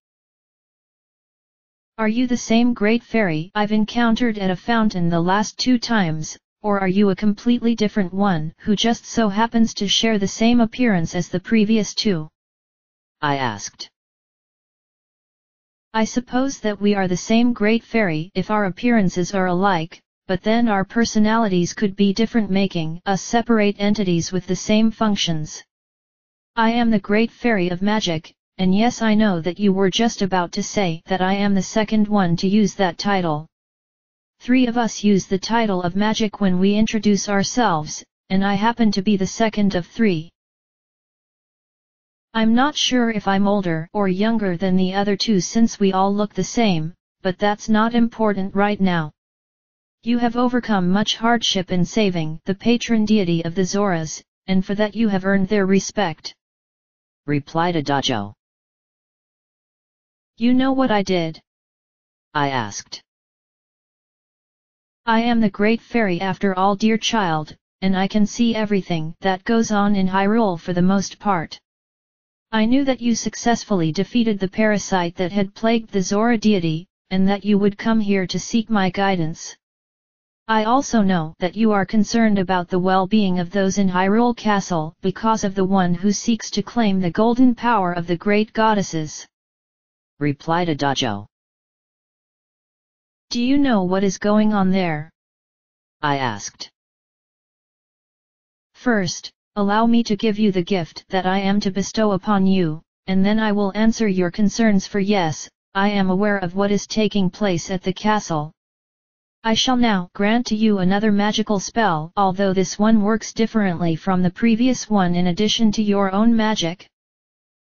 "Are you the same Great Fairy I've encountered at a fountain the last 2 times, or are you a completely different one who just so happens to share the same appearance as the previous 2?
I asked.
"I suppose that we are the same Great Fairy if our appearances are alike, but then our personalities could be different, making us separate entities with the same functions. I am the Great Fairy of Magic, and yes, I know that you were just about to say that I am the second one to use that title. 3 of us use the title of Magic when we introduce ourselves, and I happen to be the second of 3. I'm not sure if I'm older or younger than the other 2 since we all look the same, but that's not important right now. You have overcome much hardship in saving the patron deity of the Zoras, and for that you have earned their respect,"
replied Adajo.
"You know what I did?"
I asked.
"I am the Great Fairy after all, dear child, and I can see everything that goes on in Hyrule for the most part. I knew that you successfully defeated the parasite that had plagued the Zora deity, and that you would come here to seek my guidance. I also know that you are concerned about the well-being of those in Hyrule Castle because of the one who seeks to claim the golden power of the great goddesses,"
replied Adajo.
"Do you know what is going on there?"
I asked.
"First, allow me to give you the gift that I am to bestow upon you, and then I will answer your concerns, for yes, I am aware of what is taking place at the castle. I shall now grant to you another magical spell, although this one works differently from the previous one in addition to your own magic.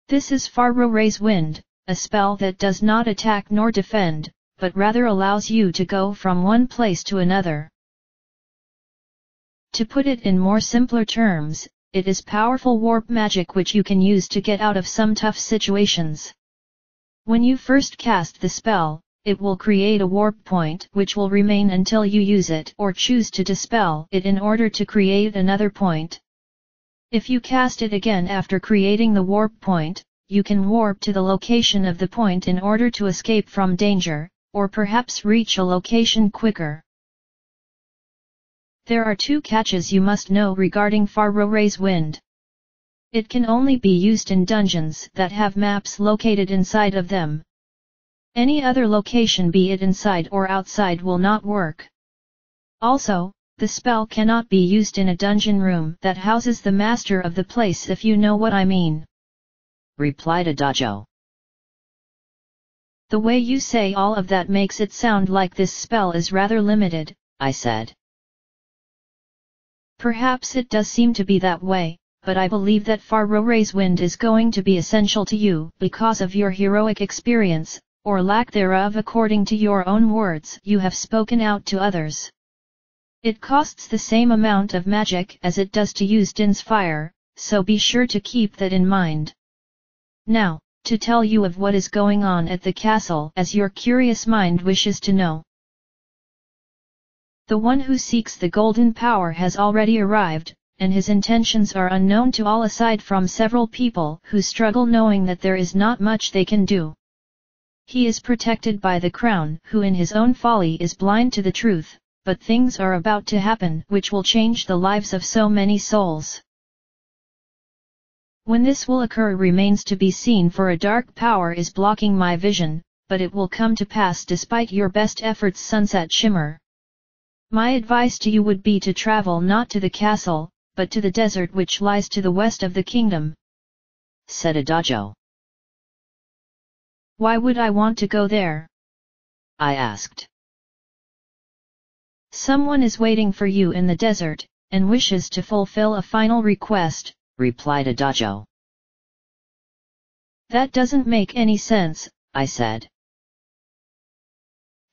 This is Faro Ray's Wind, a spell that does not attack nor defend, but rather allows you to go from one place to another. To put it in more simpler terms, it is powerful warp magic which you can use to get out of some tough situations. When you first cast the spell, it will create a warp point which will remain until you use it or choose to dispel it in order to create another point. If you cast it again after creating the warp point, you can warp to the location of the point in order to escape from danger, or perhaps reach a location quicker. There are two catches you must know regarding Farore's Wind. It can only be used in dungeons that have maps located inside of them. Any other location, be it inside or outside, will not work. Also, the spell cannot be used in a dungeon room that houses the master of the place, if you know what I mean,"
replied Adagio.
"The way you say all of that makes it sound like this spell is rather limited," I said. "Perhaps it does seem to be that way, but I believe that Farore's Wind is going to be essential to you because of your heroic experience, or lack thereof according to your own words you have spoken out to others. It costs the same amount of magic as it does to use Din's fire, so be sure to keep that in mind. Now, to tell you of what is going on at the castle as your curious mind wishes to know. The one who seeks the golden power has already arrived, and his intentions are unknown to all aside from several people who struggle knowing that there is not much they can do. He is protected by the crown, who in his own folly is blind to the truth, but things are about to happen which will change the lives of so many souls. When this will occur remains to be seen, for a dark power is blocking my vision, but it will come to pass despite your best efforts, Sunset Shimmer. My advice to you would be to travel not to the castle, but to the desert which lies to the west of the kingdom,"
said Adagio.
"Why would I want to go there?"
I asked.
"Someone is waiting for you in the desert, and wishes to fulfill a final request,"
replied Adagio.
"That doesn't make any sense," I said.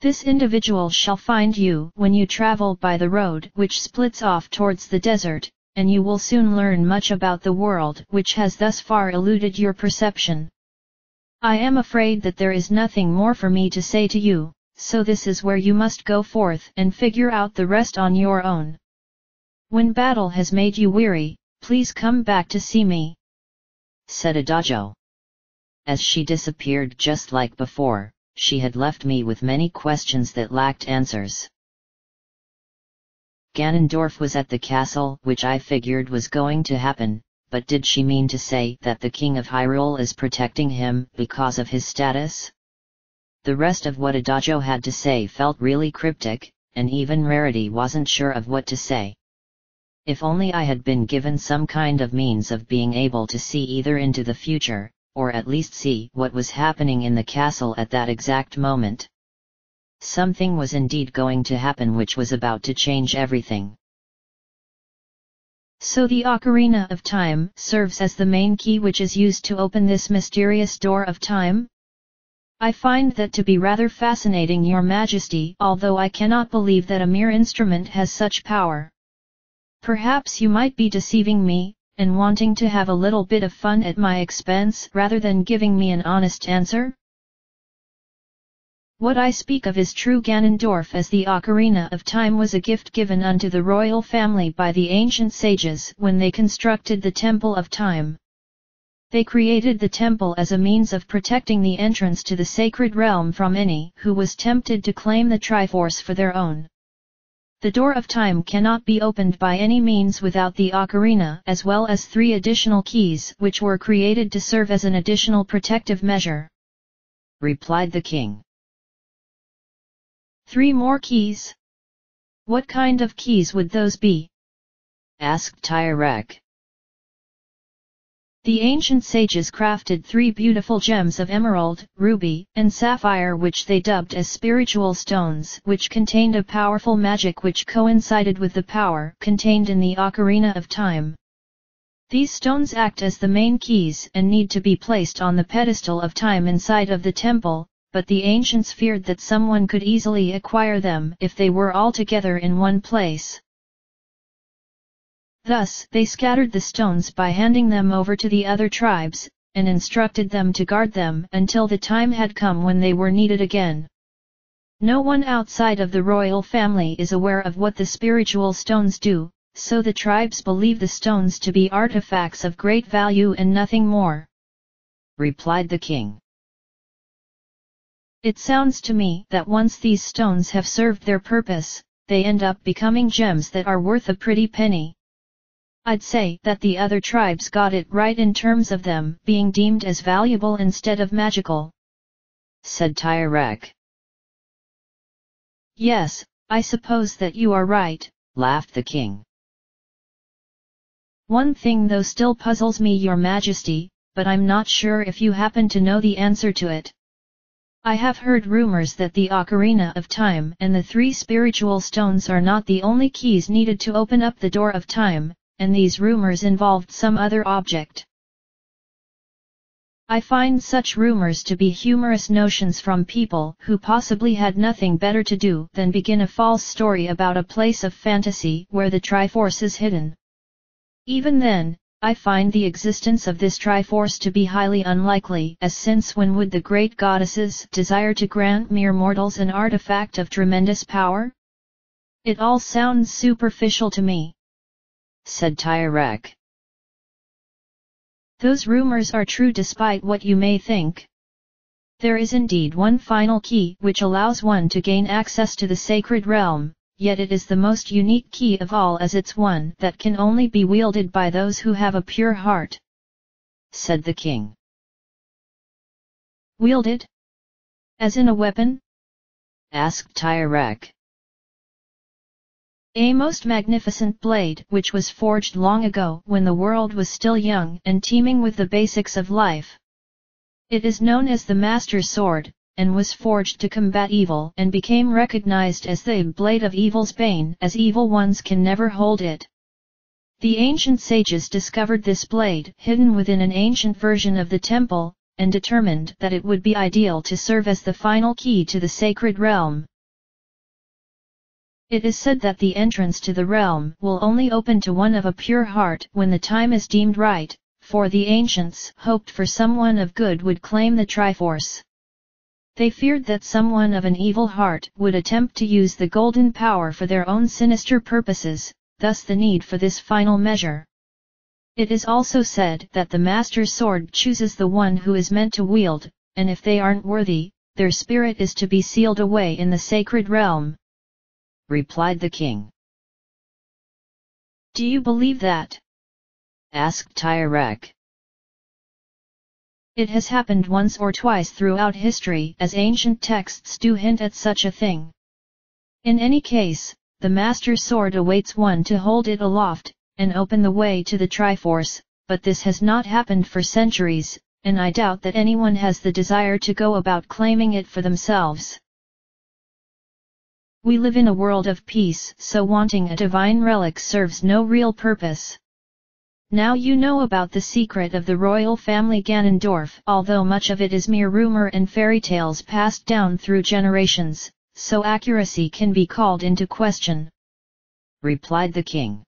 "This individual shall find you when you travel by the road which splits off towards the desert, and you will soon learn much about the world which has thus far eluded your perception. I am afraid that there is nothing more for me to say to you, so this is where you must go forth and figure out the rest on your own. When battle has made you weary, please come back to see me,"
said Adagio. As she disappeared just like before, she had left me with many questions that lacked answers. Ganondorf was at the castle, which I figured was going to happen, but did she mean to say that the King of Hyrule is protecting him because of his status? The rest of what Adagio had to say felt really cryptic, and even Rarity wasn't sure of what to say. If only I had been given some kind of means of being able to see either into the future, or at least see what was happening in the castle at that exact moment. Something was indeed going to happen which was about to change everything.
So the Ocarina of Time serves as the main key which is used to open this mysterious door of time? I find that to be rather fascinating, Your Majesty, although I cannot believe that a mere instrument has such power. Perhaps you might be deceiving me, and wanting to have a little bit of fun at my expense rather than giving me an honest answer? What I speak of is true, Ganondorf, as the Ocarina of Time was a gift given unto the royal family by the ancient sages when they constructed the Temple of Time. They created the temple as a means of protecting the entrance to the sacred realm from any who was tempted to claim the Triforce for their own. The door of time cannot be opened by any means without the Ocarina, as well as 3 additional keys which were created to serve as an additional protective measure,"
replied the king.
3 more keys? What kind of keys would those be?"
asked Tyrek.
The ancient sages crafted 3 beautiful gems of emerald, ruby, and sapphire which they dubbed as spiritual stones, which contained a powerful magic which coincided with the power contained in the Ocarina of Time. These stones act as the main keys and need to be placed on the pedestal of time inside of the temple, but the ancients feared that someone could easily acquire them if they were all together in one place. Thus they scattered the stones by handing them over to the other tribes, and instructed them to guard them until the time had come when they were needed again. No one outside of the royal family is aware of what the spiritual stones do, so the tribes believe the stones to be artifacts of great value and nothing more,"
replied the king.
"It sounds to me that once these stones have served their purpose, they end up becoming gems that are worth a pretty penny. I'd say that the other tribes got it right in terms of them being deemed as valuable instead of magical,"
said Tyrak.
"Yes, I suppose that you are right,"
laughed the king.
"One thing though still puzzles me, your majesty, but I'm not sure if you happen to know the answer to it. I have heard rumors that the Ocarina of Time and the 3 spiritual stones are not the only keys needed to open up the door of time, and these rumors involved some other object. I find such rumors to be humorous notions from people who possibly had nothing better to do than begin a false story about a place of fantasy where the Triforce is hidden. Even then, I find the existence of this Triforce to be highly unlikely, as since when would the great goddesses desire to grant mere mortals an artifact of tremendous power? It all sounds superficial to me,"
said Tyrak.
"Those rumors are true despite what you may think. There is indeed one final key which allows one to gain access to the sacred realm, yet it is the most unique key of all as it's one that can only be wielded by those who have a pure heart,"
said the king.
"Wielded? As in a weapon?"
asked Tyrak.
"A most magnificent blade which was forged long ago when the world was still young and teeming with the basics of life. It is known as the Master Sword, and was forged to combat evil and became recognized as the blade of evil's bane as evil ones can never hold it. The ancient sages discovered this blade hidden within an ancient version of the temple, and determined that it would be ideal to serve as the final key to the sacred realm. It is said that the entrance to the realm will only open to one of a pure heart when the time is deemed right, for the ancients hoped for someone of good would claim the Triforce. They feared that someone of an evil heart would attempt to use the golden power for their own sinister purposes, thus the need for this final measure. It is also said that the Master Sword chooses the one who is meant to wield, and if they aren't worthy, their spirit is to be sealed away in the sacred realm,"
replied the king.
"Do you believe that?"
asked Tyrak.
"It has happened once or twice throughout history, as ancient texts do hint at such a thing. In any case, the Master Sword awaits one to hold it aloft, and open the way to the Triforce, but this has not happened for centuries, and I doubt that anyone has the desire to go about claiming it for themselves. We live in a world of peace, so wanting a divine relic serves no real purpose. Now you know about the secret of the royal family Ganondorf, although much of it is mere rumor and fairy tales passed down through generations, so accuracy can be called into question,"
replied the king.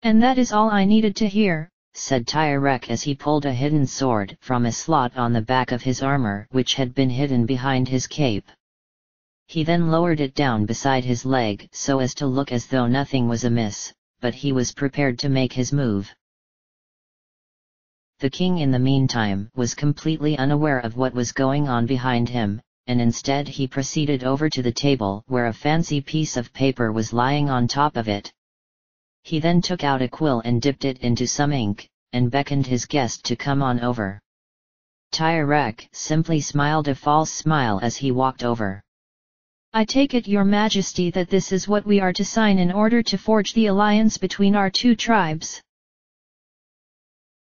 "And that is all I needed to hear,"
said Tyrak as he pulled a hidden sword from a slot on the back of his armor which had been hidden behind his cape. He then lowered it down beside his leg so as to look as though nothing was amiss, but he was prepared to make his move. The king in the meantime was completely unaware of what was going on behind him, and instead he proceeded over to the table where a fancy piece of paper was lying on top of it. He then took out a quill and dipped it into some ink, and beckoned his guest to come on over. Tyrak simply smiled a false smile as he walked over.
"I take it, your majesty, that this is what we are to sign in order to forge the alliance between our 2 tribes."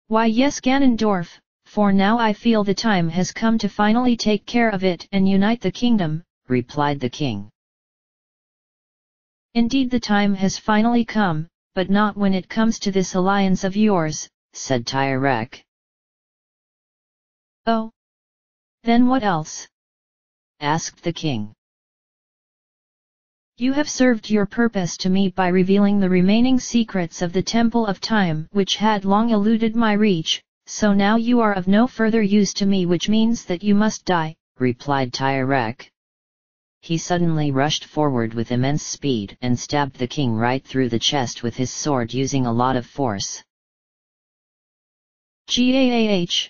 "Why yes, Ganondorf, for now I feel the time has come to finally take care of it and unite the kingdom,"
replied the king.
"Indeed the time has finally come, but not when it comes to this alliance of yours,"
said Tyrak.
"Oh, Then what else?
asked the king.
You have served your purpose to me by revealing the remaining secrets of the Temple of Time which had long eluded my reach, so now you are of no further use to me, which means that you must die,
replied Tyrek. He suddenly rushed forward with immense speed and stabbed the king right through the chest with his sword using a lot of force.
"Gaah!"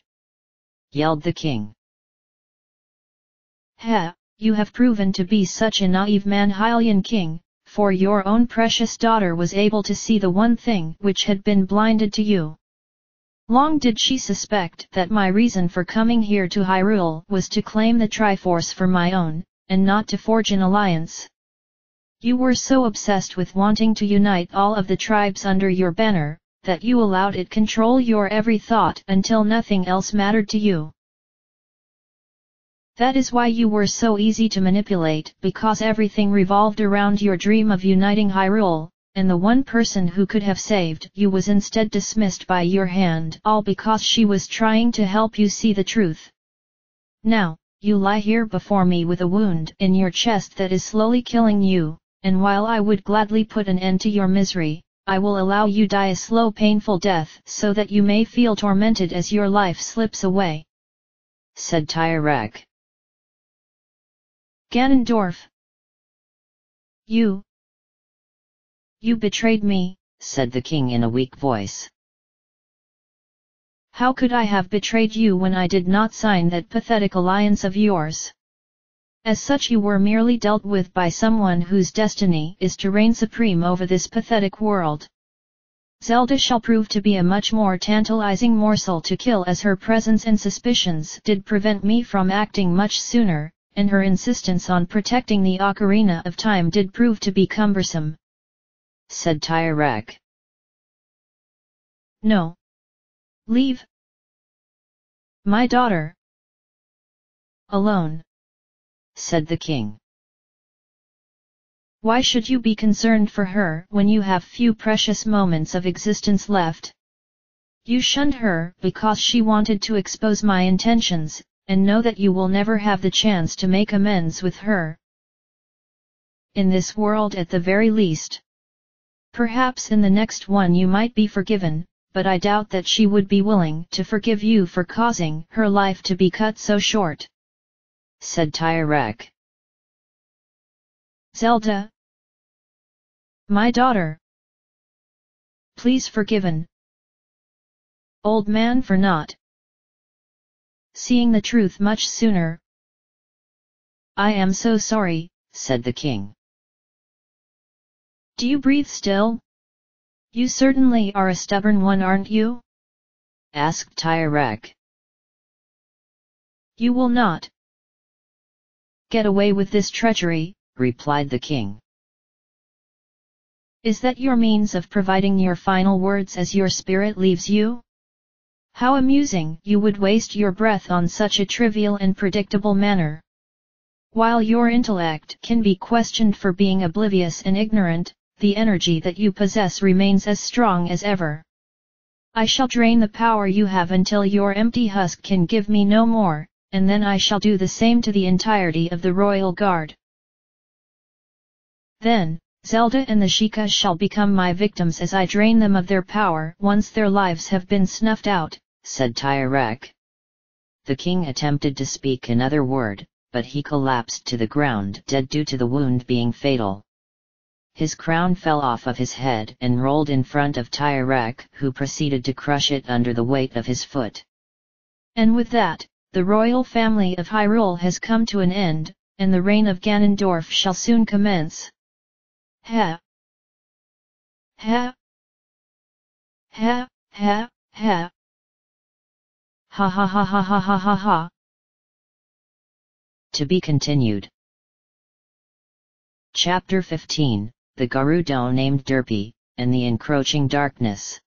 yelled the king.
"Ha! You have proven to be such a naive man, Hylian king, for your own precious daughter was able to see the one thing which had been blinded to you. Long did she suspect that my reason for coming here to Hyrule was to claim the Triforce for my own, and not to forge an alliance. You were so obsessed with wanting to unite all of the tribes under your banner, that you allowed it control your every thought until nothing else mattered to you. That is why you were so easy to manipulate, because everything revolved around your dream of uniting Hyrule, and the one person who could have saved you was instead dismissed by your hand, all because she was trying to help you see the truth. Now, you lie here before me with a wound in your chest that is slowly killing you, and while I would gladly put an end to your misery, I will allow you die a slow painful death so that you may feel tormented as your life slips away,"
said Tyrek.
"Ganondorf! You betrayed me,"
said the king in a weak voice.
"How could I have betrayed you when I did not sign that pathetic alliance of yours? As such you were merely dealt with by someone whose destiny is to reign supreme over this pathetic world. Zelda shall prove to be a much more tantalizing morsel to kill, as her presence and suspicions did prevent me from acting much sooner, and her insistence on protecting the Ocarina of Time did prove to be cumbersome,"
said Tyrek.
"No. Leave my daughter alone,"
said the king.
"Why should you be concerned for her when you have few precious moments of existence left? You shunned her because she wanted to expose my intentions, and know that you will never have the chance to make amends with her. In this world at the very least. Perhaps in the next one you might be forgiven, but I doubt that she would be willing to forgive you for causing her life to be cut so short,"
said Tyrek.
"Zelda, my daughter, please forgiven. Old man, for not seeing the truth much sooner. I am so sorry,"
said the king.
"Do you breathe still? You certainly are a stubborn one, aren't you?"
asked Tyrek.
"You will not get away with this treachery,"
replied the king.
"Is that your means of providing your final words as your spirit leaves you? How amusing you would waste your breath on such a trivial and predictable manner. While your intellect can be questioned for being oblivious and ignorant, the energy that you possess remains as strong as ever. I shall drain the power you have until your empty husk can give me no more, and then I shall do the same to the entirety of the royal guard. Then, Zelda and the Sheikah shall become my victims as I drain them of their power once their lives have been snuffed out,"
said Tyrek. The king attempted to speak another word, but he collapsed to the ground dead due to the wound being fatal. His crown fell off of his head and rolled in front of Tyrek, who proceeded to crush it under the weight of his foot.
And with that, the royal family of Hyrule has come to an end, and the reign of Ganondorf shall soon commence. Ha! Ha! Ha! Ha! Ha! Ha ha ha ha ha ha ha ha.
To be continued. Chapter 15, The Gerudo named Derpy, and the Encroaching Darkness.